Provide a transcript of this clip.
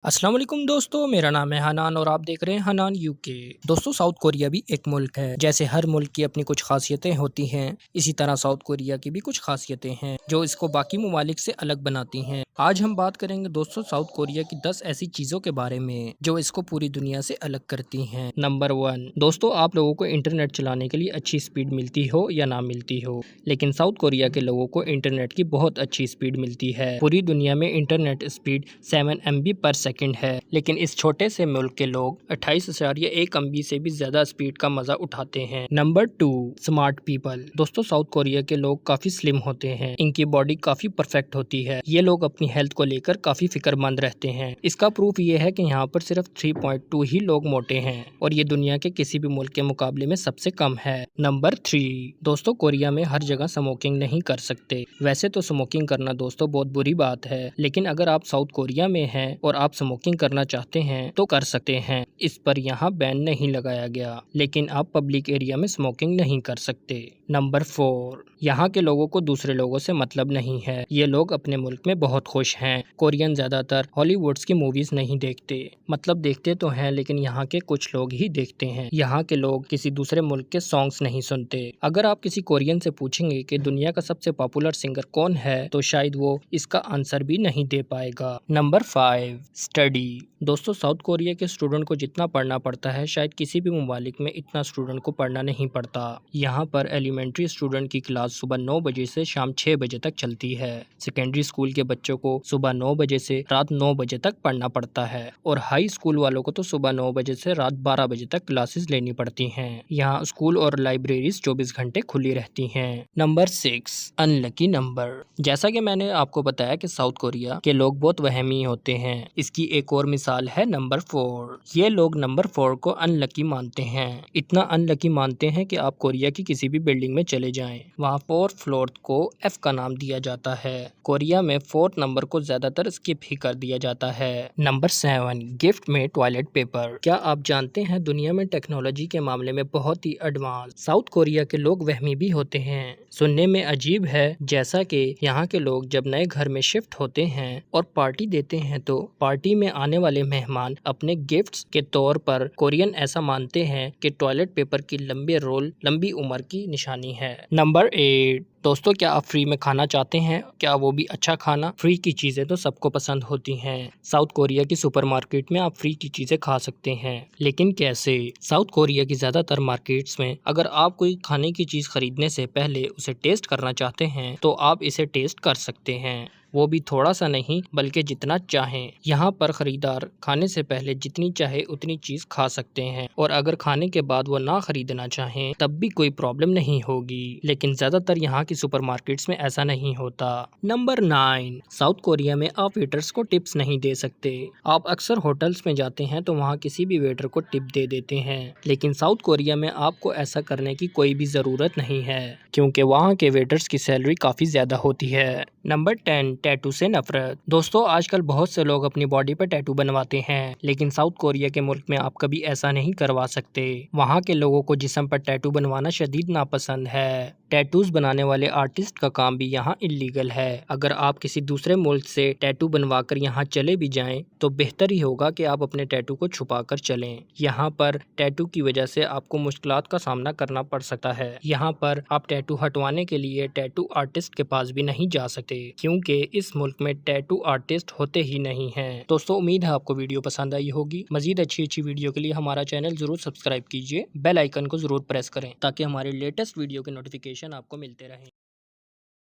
अस्सलाम वालेकुम दोस्तों, मेरा नाम है हनान और आप देख रहे हैं हनान यूके। दोस्तों, साउथ कोरिया भी एक मुल्क है। जैसे हर मुल्क की अपनी कुछ खासियतें होती हैं, इसी तरह साउथ कोरिया की भी कुछ खासियतें हैं जो इसको बाकी ममालिक से अलग बनाती हैं। आज हम बात करेंगे दोस्तों साउथ कोरिया की 10 ऐसी चीज़ों के बारे में जो इसको पूरी दुनिया से अलग करती हैं। नंबर 1, दोस्तों आप लोगों को इंटरनेट चलाने के लिए अच्छी स्पीड मिलती हो या ना मिलती हो, लेकिन साउथ कोरिया के लोगों को इंटरनेट की बहुत अच्छी स्पीड मिलती है। पूरी दुनिया में इंटरनेट स्पीड 7 MB पर सेकंड है, लेकिन इस छोटे से मुल्क के लोग 28,000 या 1 MB से भी ज्यादा स्पीड का मजा उठाते हैं। Number 2, smart people. दोस्तों साउथ कोरिया के लोग काफी स्लिम होते हैं, इनकी बॉडी काफी परफेक्ट होती है। ये लोग अपनी हेल्थ को लेकर काफी फिक्रमंद रहते हैं। इसका प्रूफ ये है कि यहाँ पर सिर्फ 3.2 ही लोग मोटे हैं और ये दुनिया के किसी भी मुल्क के मुकाबले में सबसे कम है। नंबर 3, दोस्तों कोरिया में हर जगह स्मोकिंग नहीं कर सकते। वैसे तो स्मोकिंग करना दोस्तों बहुत बुरी बात है, लेकिन अगर आप साउथ कोरिया में हैं और आप स्मोकिंग करना चाहते हैं तो कर सकते हैं। इस पर यहाँ बैन नहीं लगाया गया, लेकिन आप पब्लिक एरिया में स्मोकिंग नहीं कर सकते। नंबर 4, यहाँ के लोगों को दूसरे लोगों से मतलब नहीं है। ये लोग अपने मुल्क में बहुत खुश हैं। कोरियन ज्यादातर हॉलीवुड्स की मूवीज नहीं देखते, मतलब देखते तो हैं लेकिन यहाँ के कुछ लोग ही देखते हैं। यहाँ के लोग किसी दूसरे मुल्क के सॉन्ग्स नहीं सुनते। अगर आप किसी कोरियन से पूछेंगे कि दुनिया का सबसे पॉपुलर सिंगर कौन है तो शायद वो इसका आंसर भी नहीं दे पाएगा। Number 5, study. दोस्तों साउथ कोरिया के स्टूडेंट को जितना पढ़ना पड़ता है शायद किसी भी ममालिक में इतना स्टूडेंट को पढ़ना नहीं पड़ता। यहाँ पर एलिमेंट्री स्टूडेंट की क्लास सुबह 9 बजे से शाम 6 बजे तक चलती है। सेकेंडरी स्कूल के बच्चों को सुबह 9 बजे से रात 9 बजे तक पढ़ना पड़ता है और हाई स्कूल वालों को तो सुबह 9 बजे से रात 12 बजे तक क्लासेस लेनी पड़ती हैं। यहाँ स्कूल और लाइब्रेरीज 24 घंटे खुली रहती हैं। Number 6, unlucky number. जैसा कि मैंने आपको बताया कि साउथ कोरिया के लोग बहुत वहमी होते हैं, इसकी एक और मिसाल है नंबर 4। ये लोग नंबर 4 को अनलकी मानते हैं। इतना अनलकी मानते हैं कि आप कोरिया की किसी भी बिल्डिंग में चले जाएं, वहाँ 4th फ्लोर को F का नाम दिया जाता है। कोरिया में 4th नंबर को ज्यादातर स्किप ही कर दिया जाता है। नंबर 7, गिफ्ट में टॉयलेट पेपर। क्या आप जानते हैं दुनिया में टेक्नोलॉजी के मामले में बहुत ही एडवांस साउथ कोरिया के लोग वहमी भी होते हैं। सुनने में अजीब है, जैसा कि यहाँ के लोग जब नए घर में शिफ्ट होते हैं और पार्टी देते हैं तो पार्टी में आने वाले मेहमान अपने गिफ्ट्स के तौर पर कोरियन ऐसा मानते हैं कि टॉयलेट पेपर की लंबे रोल लंबी उम्र की निशानी है। नंबर 8, दोस्तों क्या आप फ्री में खाना चाहते हैं? क्या वो भी अच्छा खाना? फ्री की चीजें तो सबको पसंद होती हैं। साउथ कोरिया की सुपरमार्केट में आप फ्री की चीजें खा सकते हैं, लेकिन कैसे? साउथ कोरिया की ज्यादातर मार्केट्स में अगर आप कोई खाने की चीज खरीदने से पहले उसे टेस्ट करना चाहते हैं तो आप इसे टेस्ट कर सकते हैं, वो भी थोड़ा सा नहीं बल्कि जितना चाहें। यहाँ पर खरीदार खाने से पहले जितनी चाहे उतनी चीज खा सकते हैं और अगर खाने के बाद वो ना खरीदना चाहें तब भी कोई प्रॉब्लम नहीं होगी, लेकिन ज्यादातर यहाँ की सुपरमार्केट्स में ऐसा नहीं होता। नंबर 9, साउथ कोरिया में आप वेटर्स को टिप्स नहीं दे सकते। आप अक्सर होटल्स में जाते हैं तो वहाँ किसी भी वेटर को टिप दे देते हैं, लेकिन साउथ कोरिया में आपको ऐसा करने की कोई भी जरूरत नहीं है क्योंकि वहाँ के वेटर्स की सैलरी काफी ज्यादा होती है। नंबर 10, टैटू से नफरत। दोस्तों आजकल बहुत से लोग अपनी बॉडी पर टैटू बनवाते हैं, लेकिन साउथ कोरिया के मुल्क में आप कभी ऐसा नहीं करवा सकते। वहाँ के लोगों को जिस्म पर टैटू बनवाना शदीद नापसंद है। टैटूज बनाने वाले आर्टिस्ट का काम भी यहाँ इलीगल है। अगर आप किसी दूसरे मुल्क से टैटू बनवाकर यहाँ चले भी जाएं तो बेहतर ही होगा कि आप अपने टैटू को छुपा कर चलें। यहाँ पर टैटू की वजह से आपको मुश्किलात का सामना करना पड़ सकता है। यहाँ पर आप टैटू हटवाने के लिए टैटू आर्टिस्ट के पास भी नहीं जा सकते क्योंकि इस मुल्क में टैटू आर्टिस्ट होते ही नहीं हैं। दोस्तों उम्मीद है आपको वीडियो पसंद आई होगी। मजीद अच्छी वीडियो के लिए हमारा चैनल जरूर सब्सक्राइब कीजिए, बेल आइकन को जरूर प्रेस करें ताकि हमारे लेटेस्ट वीडियो के नोटिफिकेशन आपको मिलते रहें।